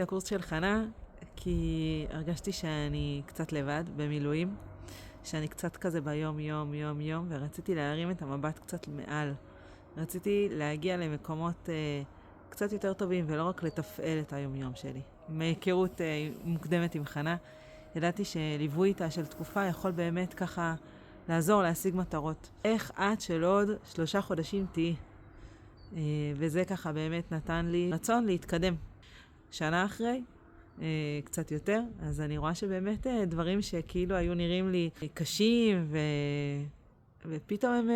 לקורס של חנה כי הרגשתי שאני קצת לבד במילואים, שאני קצת כזה ביום יום, ורציתי להרים את המבט קצת מעל. רציתי להגיע למקומות קצת יותר טובים ולא רק לתפעל את היום שלי. מהיכרות מוקדמת עם חנה, ידעתי שליווי איתה של תקופה יכול באמת ככה לעזור להשיג מטרות. איך את של עוד 3 חודשים תהי? וזה ככה באמת נתן לי רצון להתקדם. שנה אחרי, קצת יותר, אז אני רואה שבאמת דברים שכאילו היו נראים לי קשים ופתאום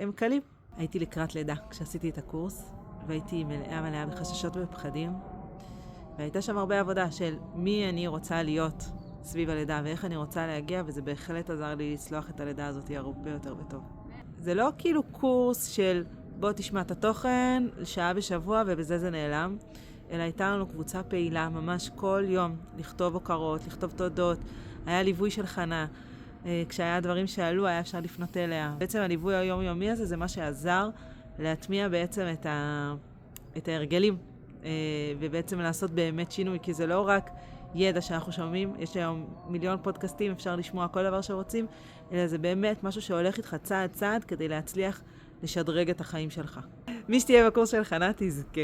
הם קלים. הייתי לקראת לידה כשעשיתי את הקורס, והייתי מלאה בחששות ופחדים, והייתה שם הרבה עבודה של מי אני רוצה להיות סביב הלידה ואיך אני רוצה להגיע, וזה בהחלט עזר לי לצלוח את הלידה הזאת הרבה יותר בטוב. זה לא כאילו קורס של בוא תשמע את התוכן שעה בשבוע ובזה זה נעלם, אלא הייתה לנו קבוצה פעילה ממש כל יום, לכתוב הוקרות, לכתוב תודות, היה ליווי של חנה, כשהיה דברים שעלו היה אפשר לפנות אליה. בעצם הליווי היומיומי הזה זה מה שעזר להטמיע בעצם את ההרגלים, ובעצם לעשות באמת שינוי, כי זה לא רק ידע שאנחנו שומעים, יש היום מיליון פודקאסטים, אפשר לשמוע כל דבר שרוצים, אלא זה באמת משהו שהולך איתך צעד צעד כדי להצליח לשדרג את החיים שלך. מי שתהיה בקורס של חנה תזכה.